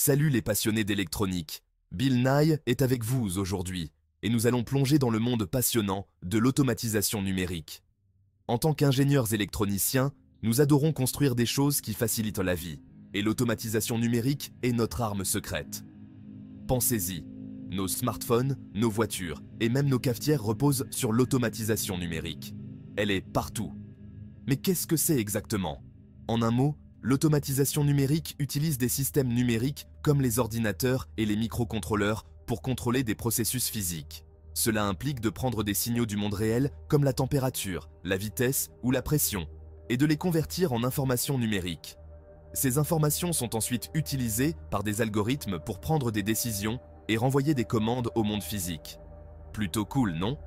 Salut les passionnés d'électronique, Bill Nye est avec vous aujourd'hui et nous allons plonger dans le monde passionnant de l'automatisation numérique. En tant qu'ingénieurs électroniciens, nous adorons construire des choses qui facilitent la vie et l'automatisation numérique est notre arme secrète. Pensez-y, nos smartphones, nos voitures et même nos cafetières reposent sur l'automatisation numérique. Elle est partout. Mais qu'est-ce que c'est exactement? En un mot, l'automatisation numérique utilise des systèmes numériques comme les ordinateurs et les microcontrôleurs pour contrôler des processus physiques. Cela implique de prendre des signaux du monde réel comme la température, la vitesse ou la pression et de les convertir en informations numériques. Ces informations sont ensuite utilisées par des algorithmes pour prendre des décisions et renvoyer des commandes au monde physique. Plutôt cool, non?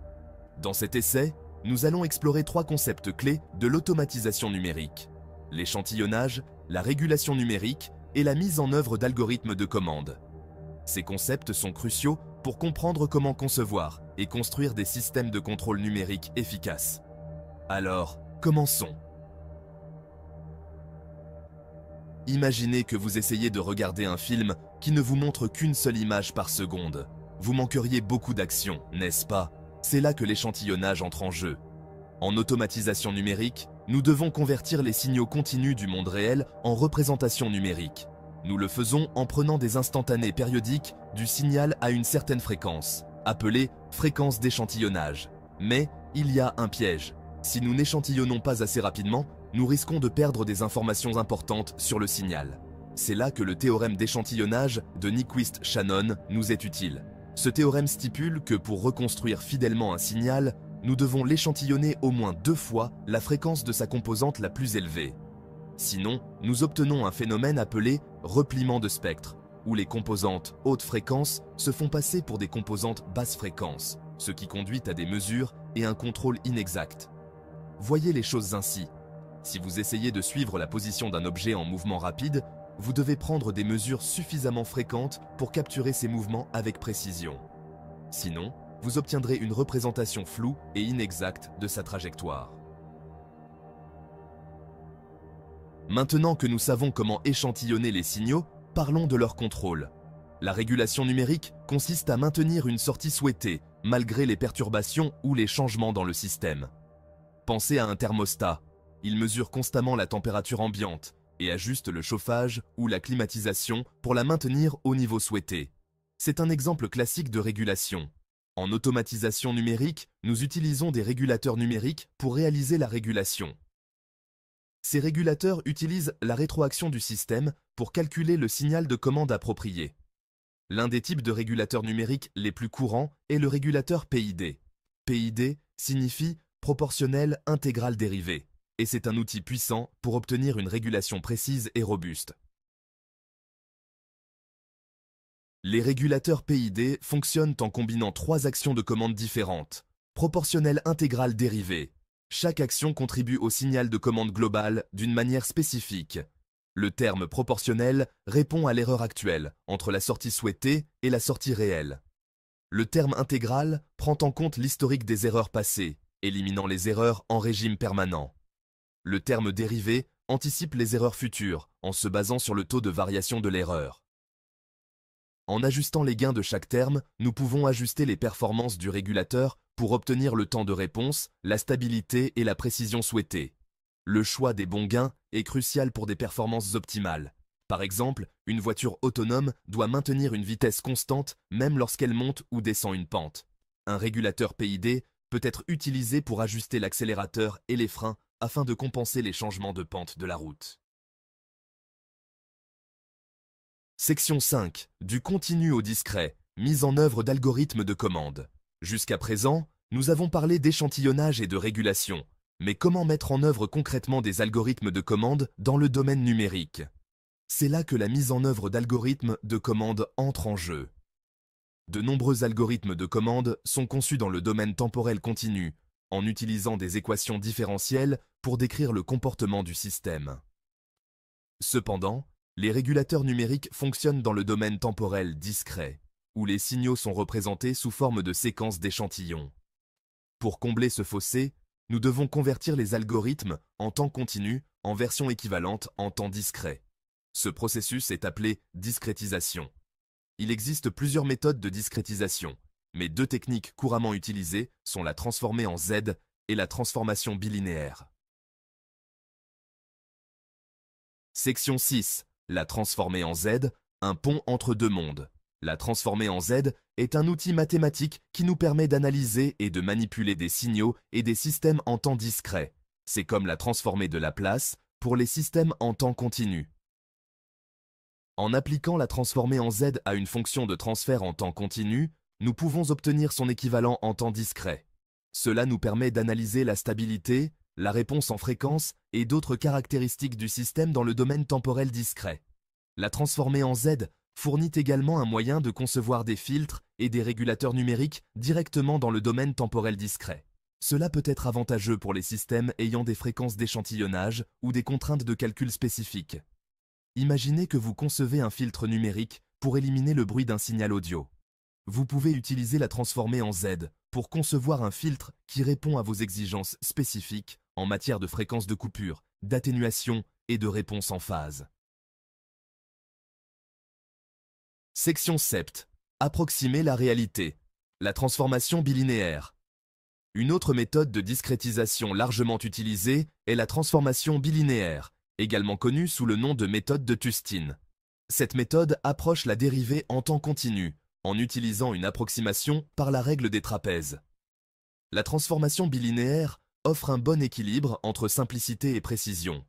Dans cet essai, nous allons explorer 3 concepts clés de l'automatisation numérique: l'échantillonnage, la régulation numérique et la mise en œuvre d'algorithmes de commande. Ces concepts sont cruciaux pour comprendre comment concevoir et construire des systèmes de contrôle numérique efficaces. Alors, commençons. Imaginez que vous essayez de regarder un film qui ne vous montre qu'une seule image par seconde. Vous manqueriez beaucoup d'action, n'est-ce pas? C'est là que l'échantillonnage entre en jeu. En automatisation numérique, nous devons convertir les signaux continus du monde réel en représentation numérique. Nous le faisons en prenant des instantanés périodiques du signal à une certaine fréquence, appelée fréquence d'échantillonnage. Mais il y a un piège. Si nous n'échantillonnons pas assez rapidement, nous risquons de perdre des informations importantes sur le signal. C'est là que le théorème d'échantillonnage de Nyquist-Shannon nous est utile. Ce théorème stipule que pour reconstruire fidèlement un signal, nous devons l'échantillonner au moins 2 fois la fréquence de sa composante la plus élevée. Sinon, nous obtenons un phénomène appelé repliement de spectre, où les composantes haute fréquence se font passer pour des composantes basse fréquence, ce qui conduit à des mesures et un contrôle inexact. Voyez les choses ainsi. Si vous essayez de suivre la position d'un objet en mouvement rapide, vous devez prendre des mesures suffisamment fréquentes pour capturer ces mouvements avec précision. Sinon, vous obtiendrez une représentation floue et inexacte de sa trajectoire. Maintenant que nous savons comment échantillonner les signaux, parlons de leur contrôle. La régulation numérique consiste à maintenir une sortie souhaitée, malgré les perturbations ou les changements dans le système. Pensez à un thermostat. Il mesure constamment la température ambiante et ajuste le chauffage ou la climatisation pour la maintenir au niveau souhaité. C'est un exemple classique de régulation. En automatisation numérique, nous utilisons des régulateurs numériques pour réaliser la régulation. Ces régulateurs utilisent la rétroaction du système pour calculer le signal de commande approprié. L'un des types de régulateurs numériques les plus courants est le régulateur PID. PID signifie proportionnel intégral dérivé, et c'est un outil puissant pour obtenir une régulation précise et robuste. Les régulateurs PID fonctionnent en combinant 3 actions de commande différentes. Proportionnel intégral dérivé. Chaque action contribue au signal de commande global d'une manière spécifique. Le terme proportionnel répond à l'erreur actuelle entre la sortie souhaitée et la sortie réelle. Le terme intégral prend en compte l'historique des erreurs passées, éliminant les erreurs en régime permanent. Le terme dérivé anticipe les erreurs futures en se basant sur le taux de variation de l'erreur. En ajustant les gains de chaque terme, nous pouvons ajuster les performances du régulateur pour obtenir le temps de réponse, la stabilité et la précision souhaitées. Le choix des bons gains est crucial pour des performances optimales. Par exemple, une voiture autonome doit maintenir une vitesse constante même lorsqu'elle monte ou descend une pente. Un régulateur PID peut être utilisé pour ajuster l'accélérateur et les freins afin de compenser les changements de pente de la route. Section 5. Du continu au discret. Mise en œuvre d'algorithmes de commande. Jusqu'à présent, nous avons parlé d'échantillonnage et de régulation. Mais comment mettre en œuvre concrètement des algorithmes de commande dans le domaine numérique? C'est là que la mise en œuvre d'algorithmes de commande entre en jeu. De nombreux algorithmes de commande sont conçus dans le domaine temporel continu, en utilisant des équations différentielles pour décrire le comportement du système. Cependant, les régulateurs numériques fonctionnent dans le domaine temporel discret, où les signaux sont représentés sous forme de séquences d'échantillons. Pour combler ce fossé, nous devons convertir les algorithmes en temps continu en version équivalente en temps discret. Ce processus est appelé discrétisation. Il existe plusieurs méthodes de discrétisation, mais deux techniques couramment utilisées sont la transformée en Z et la transformation bilinéaire. Section 6. La transformée en Z, un pont entre deux mondes. La transformée en Z est un outil mathématique qui nous permet d'analyser et de manipuler des signaux et des systèmes en temps discret. C'est comme la transformée de Laplace pour les systèmes en temps continu. En appliquant la transformée en Z à une fonction de transfert en temps continu, nous pouvons obtenir son équivalent en temps discret. Cela nous permet d'analyser la stabilité, la réponse en fréquence et d'autres caractéristiques du système dans le domaine temporel discret. La transformée en Z fournit également un moyen de concevoir des filtres et des régulateurs numériques directement dans le domaine temporel discret. Cela peut être avantageux pour les systèmes ayant des fréquences d'échantillonnage ou des contraintes de calcul spécifiques. Imaginez que vous concevez un filtre numérique pour éliminer le bruit d'un signal audio. Vous pouvez utiliser la transformée en Z pour concevoir un filtre qui répond à vos exigences spécifiques en matière de fréquence de coupure, d'atténuation et de réponse en phase. Section 7. Approximer la réalité. La transformation bilinéaire. Une autre méthode de discrétisation largement utilisée est la transformation bilinéaire, également connue sous le nom de méthode de Tustin. Cette méthode approche la dérivée en temps continu, en utilisant une approximation par la règle des trapèzes. La transformation bilinéaire offre un bon équilibre entre simplicité et précision.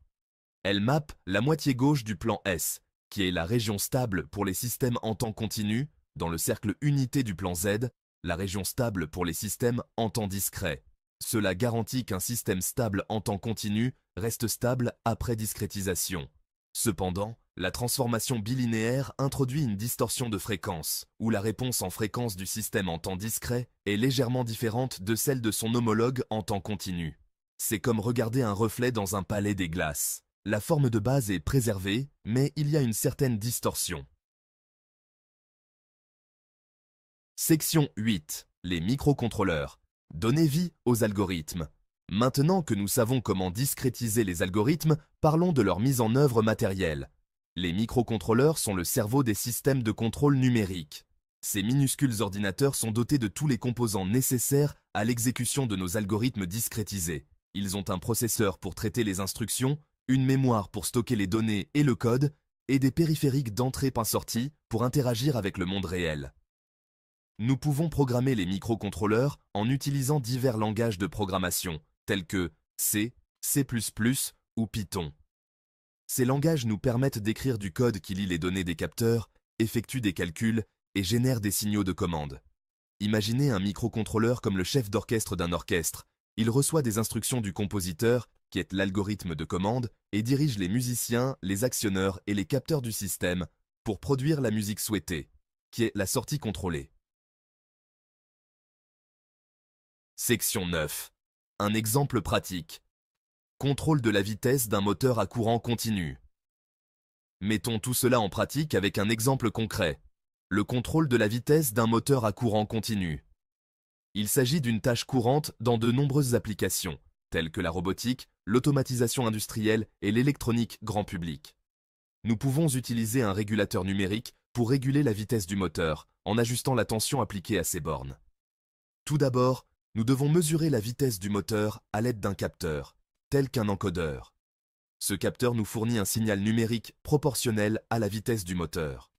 Elle mappe la moitié gauche du plan S, qui est la région stable pour les systèmes en temps continu, dans le cercle unité du plan Z, la région stable pour les systèmes en temps discret. Cela garantit qu'un système stable en temps continu reste stable après discrétisation. Cependant, la transformation bilinéaire introduit une distorsion de fréquence, où la réponse en fréquence du système en temps discret est légèrement différente de celle de son homologue en temps continu. C'est comme regarder un reflet dans un palais des glaces. La forme de base est préservée, mais il y a une certaine distorsion. Section 8. Les microcontrôleurs. Donner vie aux algorithmes. Maintenant que nous savons comment discrétiser les algorithmes, parlons de leur mise en œuvre matérielle. Les microcontrôleurs sont le cerveau des systèmes de contrôle numérique. Ces minuscules ordinateurs sont dotés de tous les composants nécessaires à l'exécution de nos algorithmes discrétisés. Ils ont un processeur pour traiter les instructions, une mémoire pour stocker les données et le code, et des périphériques d'entrée-sortie pour interagir avec le monde réel. Nous pouvons programmer les microcontrôleurs en utilisant divers langages de programmation, tels que C, C++ ou Python. Ces langages nous permettent d'écrire du code qui lit les données des capteurs, effectue des calculs et génère des signaux de commande. Imaginez un microcontrôleur comme le chef d'orchestre d'un orchestre. Il reçoit des instructions du compositeur, qui est l'algorithme de commande, et dirige les musiciens, les actionneurs et les capteurs du système pour produire la musique souhaitée, qui est la sortie contrôlée. Section 9. Un exemple pratique. Contrôle de la vitesse d'un moteur à courant continu. Mettons tout cela en pratique avec un exemple concret. Le contrôle de la vitesse d'un moteur à courant continu. Il s'agit d'une tâche courante dans de nombreuses applications, telles que la robotique, l'automatisation industrielle et l'électronique grand public. Nous pouvons utiliser un régulateur numérique pour réguler la vitesse du moteur, en ajustant la tension appliquée à ces bornes. Tout d'abord, nous devons mesurer la vitesse du moteur à l'aide d'un capteur, tel qu'un encodeur. Ce capteur nous fournit un signal numérique proportionnel à la vitesse du moteur.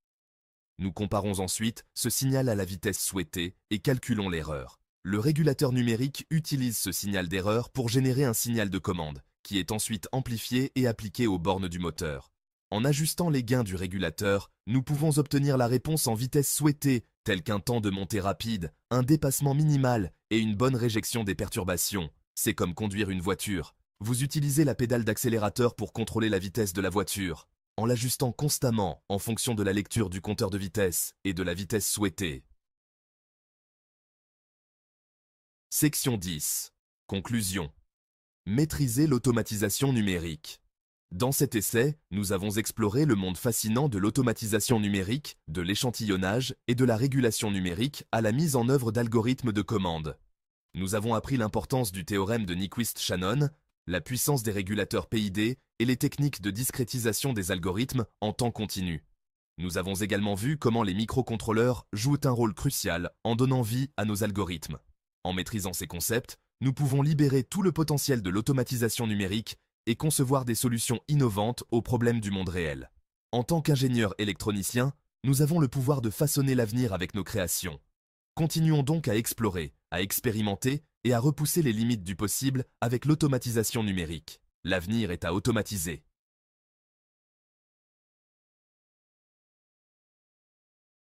Nous comparons ensuite ce signal à la vitesse souhaitée et calculons l'erreur. Le régulateur numérique utilise ce signal d'erreur pour générer un signal de commande, qui est ensuite amplifié et appliqué aux bornes du moteur. En ajustant les gains du régulateur, nous pouvons obtenir la réponse en vitesse souhaitée, telle qu'un temps de montée rapide, un dépassement minimal et une bonne réjection des perturbations. C'est comme conduire une voiture. Vous utilisez la pédale d'accélérateur pour contrôler la vitesse de la voiture, en l'ajustant constamment en fonction de la lecture du compteur de vitesse et de la vitesse souhaitée. Section 10. Conclusion. Maîtriser l'automatisation numérique. Dans cet essai, nous avons exploré le monde fascinant de l'automatisation numérique, de l'échantillonnage et de la régulation numérique à la mise en œuvre d'algorithmes de commande. Nous avons appris l'importance du théorème de Nyquist-Shannon, la puissance des régulateurs PID et les techniques de discrétisation des algorithmes en temps continu. Nous avons également vu comment les microcontrôleurs jouent un rôle crucial en donnant vie à nos algorithmes. En maîtrisant ces concepts, nous pouvons libérer tout le potentiel de l'automatisation numérique et concevoir des solutions innovantes aux problèmes du monde réel. En tant qu'ingénieurs électroniciens, nous avons le pouvoir de façonner l'avenir avec nos créations. Continuons donc à explorer, à expérimenter et à repousser les limites du possible avec l'automatisation numérique. L'avenir est à automatiser.